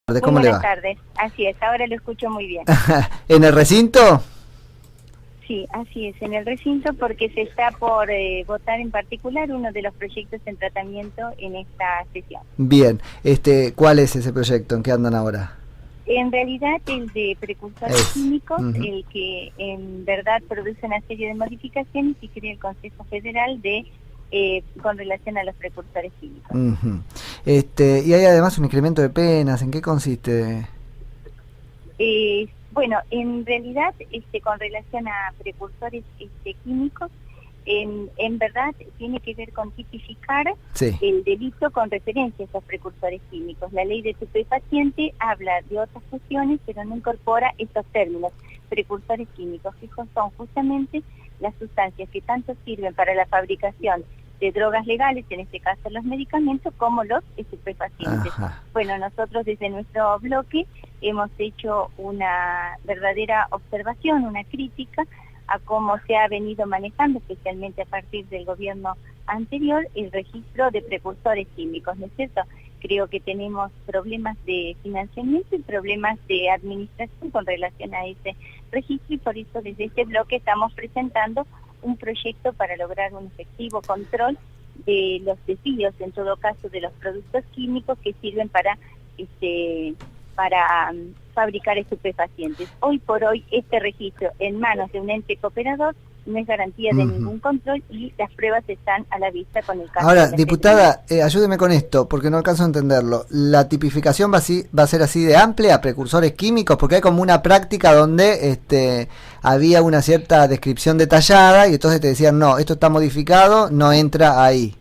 Muy ¿Cómo le buenas va? tardes, así es, ahora lo escucho muy bien. ¿En el recinto? Sí, así es, en el recinto porque se está por votar en particular uno de los proyectos en tratamiento en esta sesión. Bien. ¿Cuál es ese proyecto? ¿En qué andan ahora? En realidad el de precursores Es. químicos, Ujú. el que en verdad produce una serie de modificaciones y crea el Consejo Federal con relación a los precursores químicos. Ujú. Y hay además un incremento de penas. ¿En qué consiste? Bueno, en realidad con relación a precursores químicos, en verdad tiene que ver con tipificar Sí. el delito con referencia a esos precursores químicos. La ley de estupefaciente habla de otras cuestiones, pero no incorpora estos términos. Precursores químicos, que son justamente las sustancias que tanto sirven para la fabricación de drogas legales, en este caso los medicamentos, como los estupefacientes. Ajá. Bueno, nosotros desde nuestro bloque hemos hecho una verdadera observación, una crítica a cómo se ha venido manejando, especialmente a partir del gobierno anterior, el registro de precursores químicos, ¿no es cierto? Creo que tenemos problemas de financiamiento y problemas de administración con relación a ese registro, y por eso desde este bloque estamos presentando un proyecto para lograr un efectivo control de los desvíos, en todo caso de los productos químicos que sirven para fabricar estupefacientes. Hoy por hoy este registro en manos de un ente cooperador no es garantía de ningún control y las pruebas están a la vista con el caso. Ahora, de la diputada, ayúdeme con esto, porque no alcanzo a entenderlo. ¿La tipificación va a ser así de amplia, precursores químicos? Porque hay como una práctica donde había una cierta descripción detallada y entonces te decían, no, esto está modificado, no entra ahí.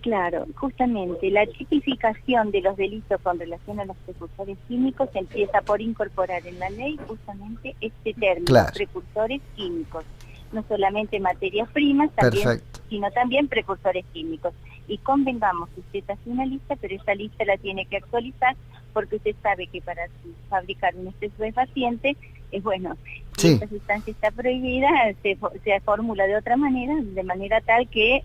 Claro, justamente la tipificación de los delitos con relación a los precursores químicos empieza por incorporar en la ley justamente este término, Claro. Precursores químicos. No solamente materias primas, también, Perfecto. sino también precursores químicos. Y convengamos que usted hace una lista, pero esa lista la tiene que actualizar, porque usted sabe que para fabricar un estupefaciente, bueno, si Sí. esta sustancia está prohibida, se formula de otra manera, de manera tal que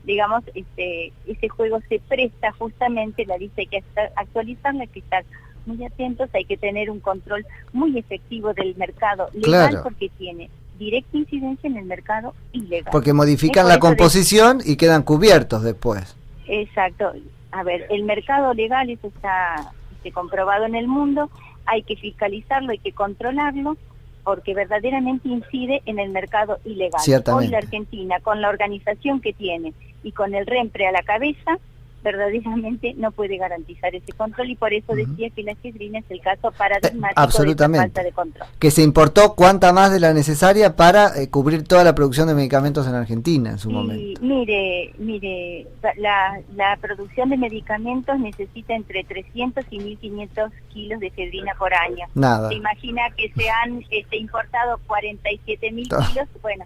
digamos, ese juego se presta justamente, la lista hay que actualizarla, hay que estar muy atentos, hay que tener un control muy efectivo del mercado legal, Claro. porque tiene directa incidencia en el mercado ilegal. Porque modifican la composición y quedan cubiertos después. Exacto. A ver, el mercado legal, eso está comprobado en el mundo, hay que fiscalizarlo, hay que controlarlo, porque verdaderamente incide en el mercado ilegal. Ciertamente. Hoy la Argentina, con la organización que tiene y con el REMPRE a la cabeza, verdaderamente no puede garantizar ese control, y por eso decía que la efedrina es el caso paradigmático de esta falta de control. Que se importó cuánta más de la necesaria para cubrir toda la producción de medicamentos en Argentina en su momento. Mire, la producción de medicamentos necesita entre 300 y 1.500 kilos de efedrina por año. Nada. Se imagina que se han importado 47.000 kilos, bueno,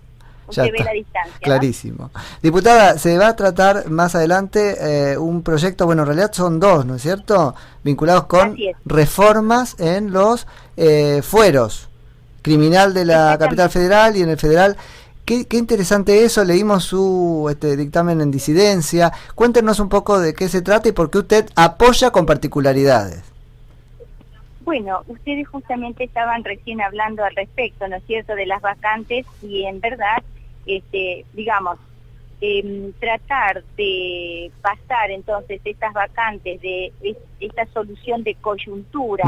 Ya usted ve está. la distancia, Clarísimo. ¿No? Diputada, se va a tratar más adelante un proyecto, bueno, en realidad son dos, ¿no es cierto? Vinculados con reformas en los fueros, criminal de la capital federal y en el federal. Qué interesante eso, leímos su dictamen en disidencia. Cuéntenos un poco de qué se trata y por qué usted apoya con particularidades. Bueno, ustedes justamente estaban recién hablando al respecto, ¿no es cierto?, de las vacantes, y en verdad, digamos, tratar de pasar entonces estas vacantes, de esta solución de coyuntura,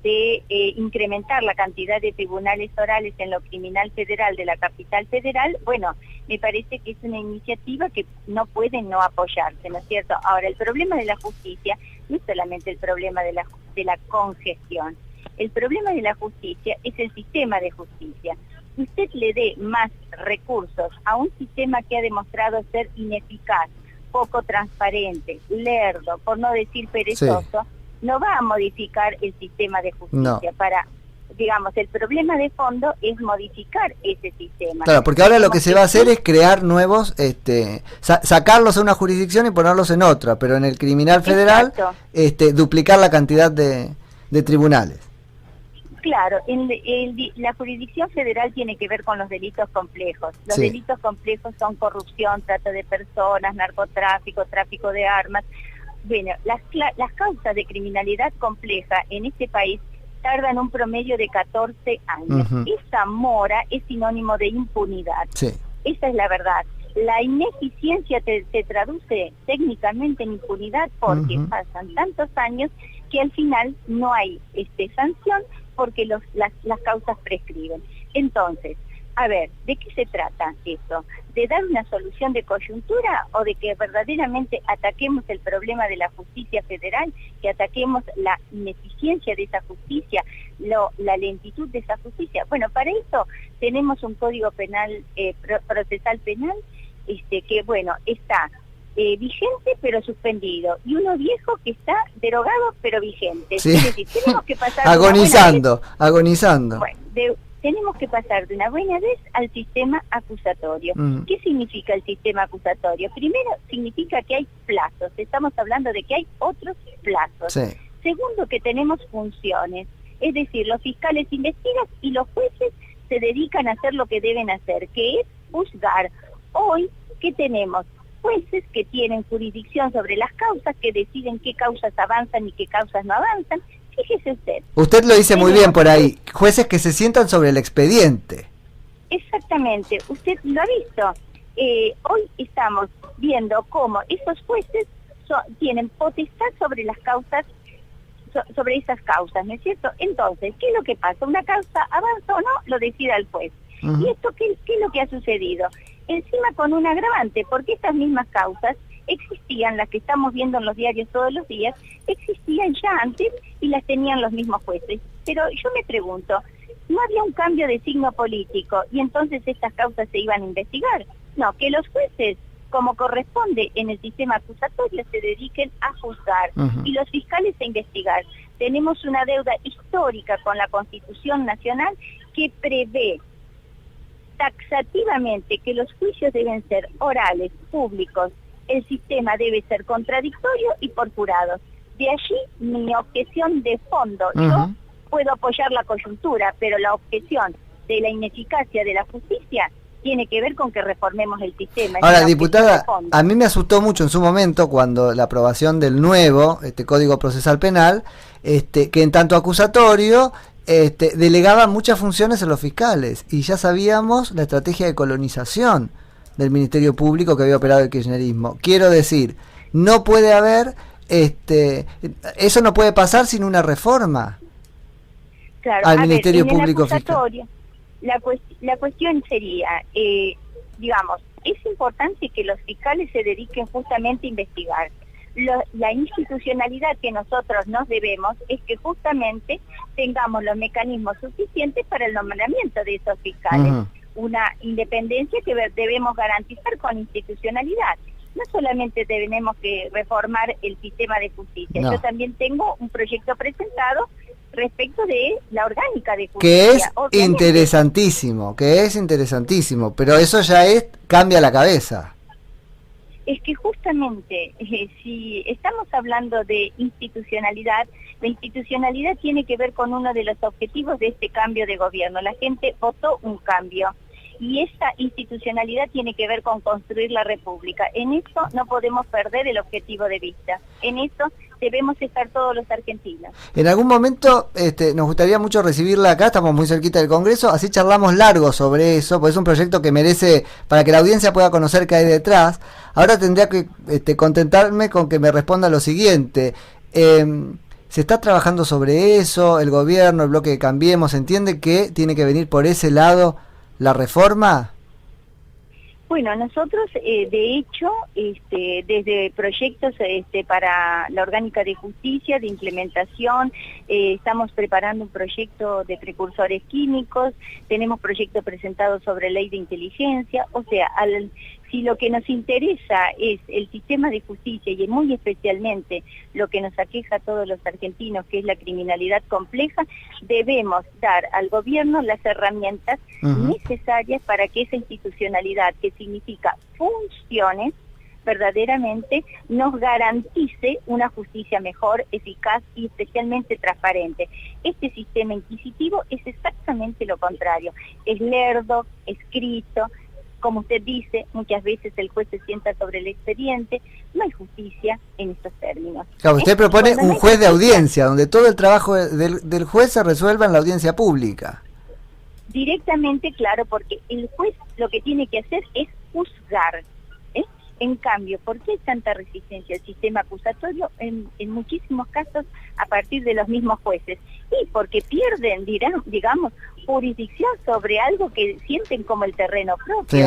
de incrementar la cantidad de tribunales orales en lo criminal federal de la capital federal, bueno, me parece que es una iniciativa que no puede no apoyarse, ¿no es cierto? Ahora, el problema de la justicia no es solamente el problema de la congestión. El problema de la justicia es el sistema de justicia. Usted le dé más recursos a un sistema que ha demostrado ser ineficaz, poco transparente, lerdo, por no decir perezoso, no va a modificar el sistema de justicia. Digamos, el problema de fondo es modificar ese sistema. Claro, porque ahora lo que se va a hacer es crear nuevos, sacarlos a una jurisdicción y ponerlos en otra, pero en el criminal federal, duplicar la cantidad de tribunales. Claro, la jurisdicción federal tiene que ver con los delitos complejos. Los delitos complejos son corrupción, trata de personas, narcotráfico, tráfico de armas. Bueno, las causas de criminalidad compleja en este país tardan un promedio de 14 años. Esa mora es sinónimo de impunidad. Sí. Esa es la verdad. La ineficiencia se traduce técnicamente en impunidad porque pasan tantos años que al final no hay sanción porque las causas prescriben. Entonces, a ver, ¿de qué se trata esto? ¿De dar una solución de coyuntura o de que verdaderamente ataquemos el problema de la justicia federal, que ataquemos la ineficiencia de esa justicia, la lentitud de esa justicia? Bueno, para eso tenemos un código penal, procesal penal, que bueno, está vigente pero suspendido, y uno viejo que está derogado pero vigente. Sí. Es decir, tenemos que pasar agonizando. Bueno, tenemos que pasar de una buena vez al sistema acusatorio. ¿Qué significa el sistema acusatorio? Primero, significa que hay plazos. Estamos hablando de que hay otros plazos. Sí. Segundo, que tenemos funciones. Es decir, los fiscales investigan y los jueces se dedican a hacer lo que deben hacer, que es juzgar. Hoy, ¿qué tenemos? Jueces que tienen jurisdicción sobre las causas, que deciden qué causas avanzan y qué causas no avanzan. Fíjese usted. Usted lo dice muy bien por ahí, jueces que se sientan sobre el expediente. Exactamente, usted lo ha visto. Hoy estamos viendo cómo esos jueces tienen potestad sobre las causas, sobre esas causas, ¿no es cierto? Entonces, ¿qué es lo que pasa? ¿Una causa avanza o no? Lo decida el juez. ¿Y esto qué es lo que ha sucedido? Encima con un agravante, porque estas mismas causas existían, las que estamos viendo en los diarios todos los días, existían ya antes y las tenían los mismos jueces. Pero yo me pregunto, ¿no había un cambio de signo político y entonces estas causas se iban a investigar? No, que los jueces, como corresponde en el sistema acusatorio, se dediquen a juzgar y los fiscales a investigar. Tenemos una deuda histórica con la Constitución Nacional que prevé taxativamente que los juicios deben ser orales, públicos. El sistema debe ser contradictorio y por jurados. De allí mi objeción de fondo. Yo puedo apoyar la coyuntura, pero la objeción de la ineficacia de la justicia tiene que ver con que reformemos el sistema. Ahora, diputada, a mí me asustó mucho en su momento cuando la aprobación del nuevo Código Procesal Penal, que en tanto acusatorio delegaba muchas funciones a los fiscales, y ya sabíamos la estrategia de colonización del Ministerio Público que había operado el kirchnerismo. Quiero decir, no puede haber, eso no puede pasar sin una reforma al Ministerio Público Fiscal. La cuestión sería, digamos, es importante que los fiscales se dediquen justamente a investigar. La institucionalidad que nosotros nos debemos es que justamente tengamos los mecanismos suficientes para el nombramiento de esos fiscales. Una independencia que debemos garantizar con institucionalidad. No solamente tenemos que reformar el sistema de justicia, yo también tengo un proyecto presentado respecto de la orgánica de justicia. Que es interesantísimo, pero eso ya cambia la cabeza. Es que justamente, si estamos hablando de institucionalidad, la institucionalidad tiene que ver con uno de los objetivos de este cambio de gobierno. La gente votó un cambio y esa institucionalidad tiene que ver con construir la república. En eso no podemos perder el objetivo de vista. En eso debemos estar todos los argentinos. En algún momento nos gustaría mucho recibirla acá, estamos muy cerquita del Congreso, así charlamos largo sobre eso, porque es un proyecto que merece, para que la audiencia pueda conocer qué hay detrás. Ahora tendría que contentarme con que me responda lo siguiente. ¿Se está trabajando sobre eso? ¿El gobierno, el bloque de Cambiemos, entiende que tiene que venir por ese lado la reforma? Bueno, nosotros de hecho desde proyectos para la orgánica de justicia, de implementación, estamos preparando un proyecto de precursores químicos, tenemos proyectos presentados sobre ley de inteligencia, o sea, si lo que nos interesa es el sistema de justicia y muy especialmente lo que nos aqueja a todos los argentinos, que es la criminalidad compleja, debemos dar al gobierno las herramientas necesarias para que esa institucionalidad, que significa funciones, verdaderamente nos garantice una justicia mejor, eficaz y especialmente transparente. Este sistema inquisitivo es exactamente lo contrario, es lerdo, escrito, Como usted dice, muchas veces el juez se sienta sobre el expediente, no hay justicia en estos términos. Claro, usted propone un juez de audiencia, donde todo el trabajo del juez se resuelva en la audiencia pública. Directamente, claro, porque el juez lo que tiene que hacer es juzgar. En cambio, ¿por qué hay tanta resistencia al sistema acusatorio en muchísimos casos a partir de los mismos jueces? Y porque pierden, digamos, jurisdicción sobre algo que sienten como el terreno propio,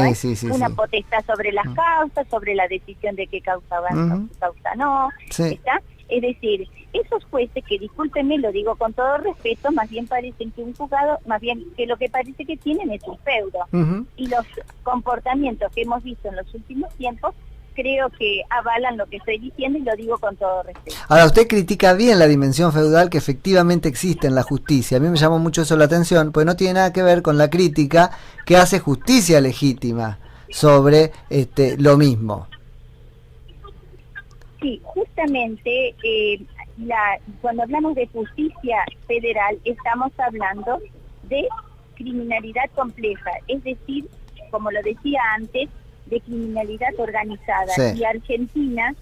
una potestad sobre las causas, sobre la decisión de qué causa van, qué causa no, ¿está? Es decir, esos jueces que, discúlpenme, lo digo con todo respeto, más bien parecen que un juzgado, más bien que lo que parece que tienen es un feudo. Y los comportamientos que hemos visto en los últimos tiempos creo que avalan lo que estoy diciendo y lo digo con todo respeto. Ahora, usted critica bien la dimensión feudal que efectivamente existe en la justicia. A mí me llamó mucho eso la atención, porque no tiene nada que ver con la crítica que hace Justicia Legítima sobre lo mismo. Sí, justamente cuando hablamos de justicia federal estamos hablando de criminalidad compleja, es decir, como lo decía antes, de criminalidad organizada. Y Argentina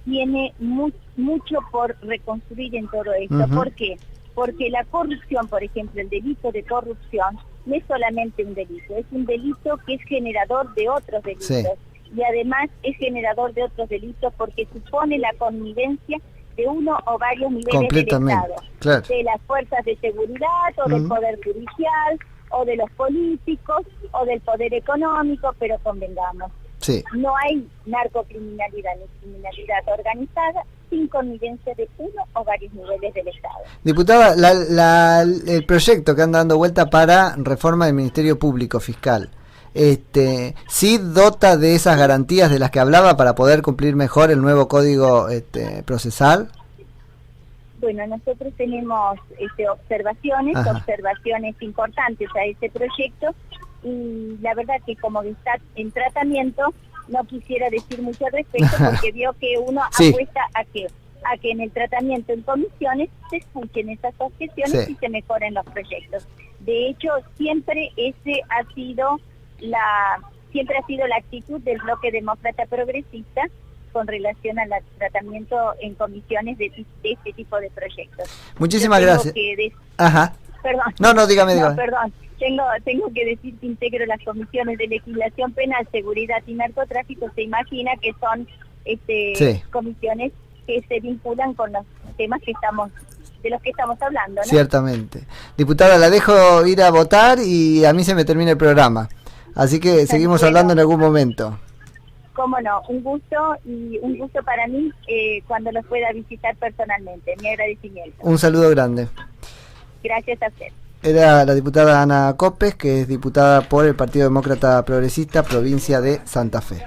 tiene mucho por reconstruir en todo esto. ¿Por qué? Porque la corrupción, por ejemplo, el delito de corrupción, no es solamente un delito, es un delito que es generador de otros delitos. Y además es generador de otros delitos porque supone la connivencia de uno o varios niveles del Estado, de las fuerzas de seguridad o del poder judicial o de los políticos o del poder económico, pero convengamos, no hay narcocriminalidad ni criminalidad organizada sin connivencia de uno o varios niveles del Estado. Diputada, el proyecto que anda dando vuelta para reforma del Ministerio Público Fiscal, ¿sí dota de esas garantías de las que hablaba para poder cumplir mejor el nuevo código procesal? Bueno, nosotros tenemos observaciones importantes a este proyecto y la verdad que como está en tratamiento no quisiera decir mucho al respecto porque veo que uno apuesta a que en el tratamiento en comisiones se escuchen esas objeciones y se mejoren los proyectos. De hecho, siempre ha sido la actitud del bloque demócrata progresista con relación al tratamiento en comisiones de este tipo de proyectos. Muchísimas gracias. Perdón. Dígame. Perdón. Tengo que decir que integro las comisiones de legislación penal, seguridad y narcotráfico. Se imagina que son comisiones que se vinculan con los temas de los que estamos hablando, ¿no? Ciertamente. Diputada, la dejo ir a votar y a mí se me termina el programa. Así que seguimos hablando en algún momento. Cómo no, un gusto para mí cuando los pueda visitar personalmente. Mi agradecimiento. Un saludo grande. Gracias a usted. Era la diputada Ana Copes, que es diputada por el Partido Demócrata Progresista, provincia de Santa Fe.